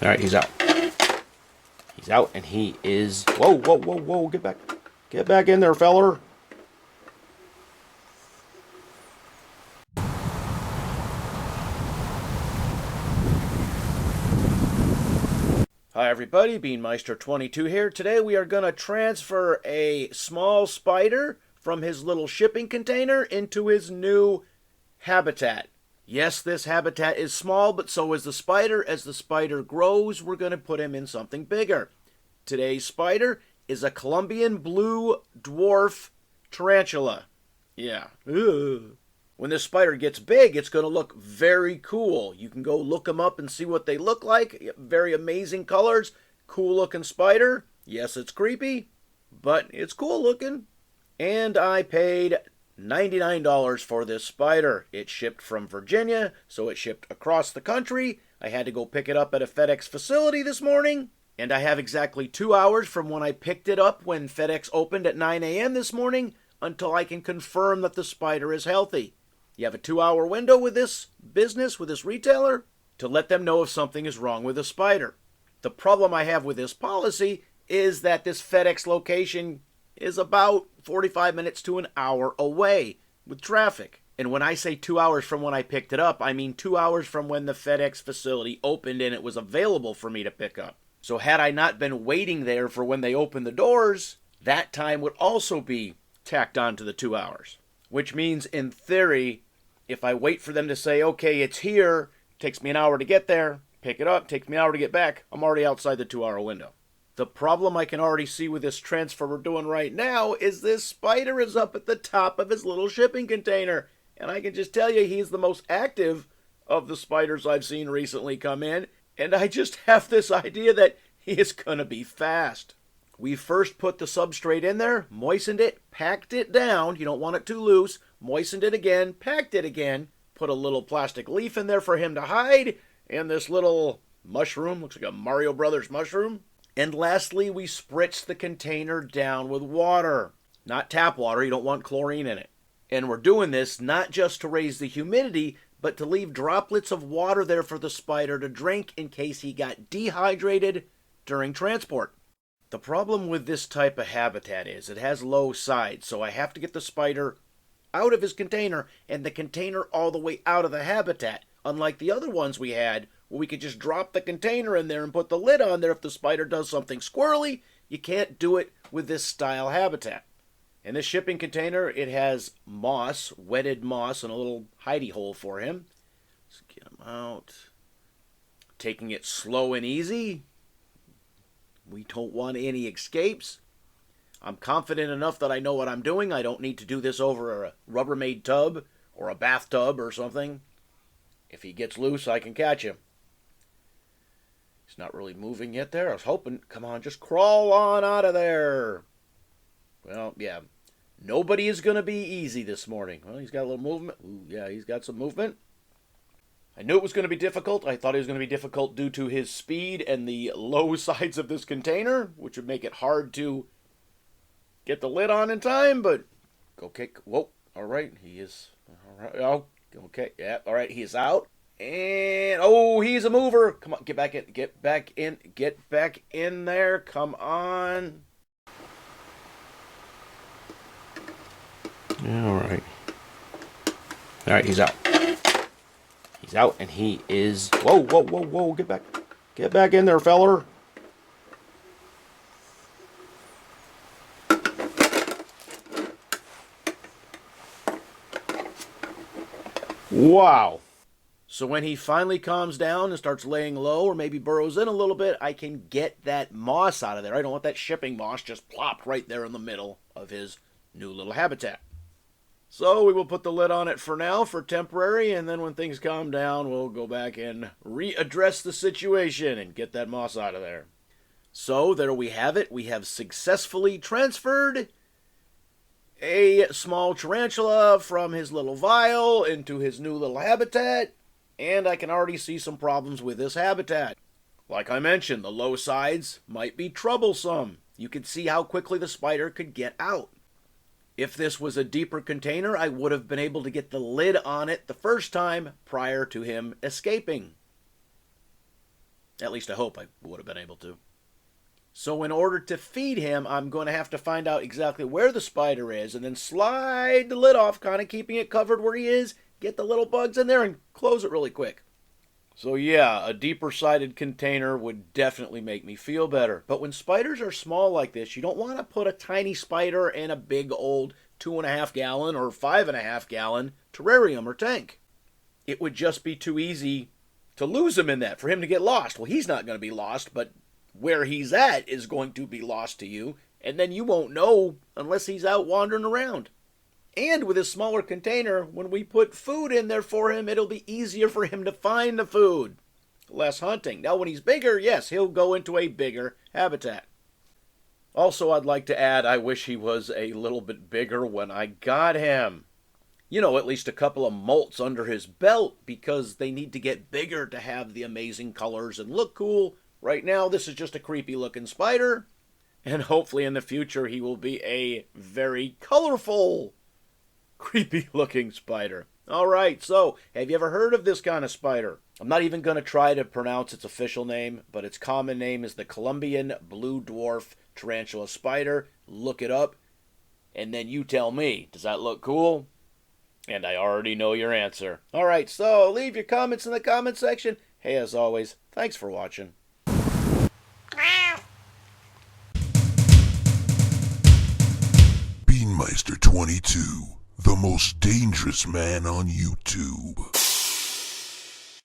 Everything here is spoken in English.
All right, he's out. He's out, and he is... Whoa, whoa, whoa, whoa, get back. Get back in there, feller. Hi everybody, BeanMeister22 here. Today we are going to transfer a small spider from his little shipping container into his new habitat. Yes, this habitat is small, but so is the spider. As the spider grows, we're going to put him in something bigger. Today's spider is a Columbian blue dwarf tarantula. Yeah. Ugh. When this spider gets big, it's going to look very cool. You can go look them up and see what they look like. Very amazing colors. Cool looking spider. Yes, it's creepy, but it's cool looking. And I paid $99 for this spider. It shipped from Virginia, so it shipped across the country. I had to go pick it up at a FedEx facility this morning. And I have exactly 2 hours from when I picked it up when FedEx opened at 9 a.m. this morning until I can confirm that the spider is healthy. You have a 2-hour window with this business, with this retailer, to let them know if something is wrong with the spider. The problem I have with this policy is that this FedEx location is about 45 minutes to an hour away with traffic. And when I say 2 hours from when I picked it up, I mean 2 hours from when the FedEx facility opened and it was available for me to pick up. So had I not been waiting there for when they opened the doors, that time would also be tacked on to the 2 hours. Which means, in theory, if I wait for them to say, okay, it's here, takes me an hour to get there, pick it up, takes me an hour to get back, I'm already outside the 2-hour window. The problem I can already see with this transfer we're doing right now is this spider is up at the top of his little shipping container. And I can just tell you, he's the most active of the spiders I've seen recently come in. And I just have this idea that he is going to be fast. We first put the substrate in there, moistened it, packed it down. You don't want it too loose. Moistened it again, packed it again. Put a little plastic leaf in there for him to hide. And this little mushroom, looks like a Mario Brothers mushroom. And lastly, we spritzed the container down with water. Not tap water, you don't want chlorine in it. And we're doing this not just to raise the humidity, but to leave droplets of water there for the spider to drink in case he got dehydrated during transport. The problem with this type of habitat is it has low sides, so I have to get the spider out of his container and the container all the way out of the habitat. Unlike the other ones we had, where we could just drop the container in there and put the lid on there if the spider does something squirrely, you can't do it with this style habitat. In this shipping container, it has moss, wetted moss, and a little hidey hole for him. Let's get him out. Taking it slow and easy. We don't want any escapes. I'm confident enough that I know what I'm doing. I don't need to do this over a Rubbermaid tub or a bathtub or something. If he gets loose, I can catch him. He's not really moving yet there. I was hoping, come on, just crawl on out of there. Well, yeah, nobody is going to be easy this morning. Well, he's got a little movement. Ooh, yeah, he's got some movement. I knew it was going to be difficult. I thought it was going to be difficult due to his speed and the low sides of this container, which would make it hard to get the lid on in time, but okay. Whoa, all right, he is, all right, oh, okay, yeah, all right, he is out. And, oh, he's a mover. Come on, get back in, get back in, get back in there. Come on. All right. All right, he's out. He's out, and he is... Whoa, whoa, whoa, whoa, get back. Get back in there, feller. Wow. So when he finally calms down and starts laying low or maybe burrows in a little bit, I can get that moss out of there. I don't want that shipping moss just plopped right there in the middle of his new little habitat. So we will put the lid on it for now, for temporary, and then when things calm down, we'll go back and readdress the situation and get that moss out of there. So there we have it. We have successfully transferred a small tarantula from his little vial into his new little habitat, and I can already see some problems with this habitat. Like I mentioned, the low sides might be troublesome. You can see how quickly the spider could get out. If this was a deeper container, I would have been able to get the lid on it the first time prior to him escaping. At least I hope I would have been able to. So in order to feed him, I'm going to have to find out exactly where the spider is and then slide the lid off, kind of keeping it covered where he is, get the little bugs in there and close it really quick. So yeah, a deeper-sided container would definitely make me feel better. But when spiders are small like this, you don't want to put a tiny spider in a big old 2.5-gallon or 5.5-gallon terrarium or tank. It would just be too easy to lose him in that, for him to get lost. Well, he's not going to be lost, but where he's at is going to be lost to you, and then you won't know unless he's out wandering around. And with his smaller container, when we put food in there for him, it'll be easier for him to find the food. Less hunting. Now, when he's bigger, yes, he'll go into a bigger habitat. Also, I'd like to add, I wish he was a little bit bigger when I got him. You know, at least a couple of molts under his belt, because they need to get bigger to have the amazing colors and look cool. Right now, this is just a creepy-looking spider, and hopefully in the future he will be a very colorful, creepy-looking spider. All right, so have you ever heard of this kind of spider? I'm not even going to try to pronounce its official name, but its common name is the Columbian blue dwarf tarantula spider. Look it up, and then you tell me, does that look cool? And I already know your answer. All right, so leave your comments in the comment section. Hey, as always, thanks for watching. Beanmeister 22, the most dangerous man on YouTube.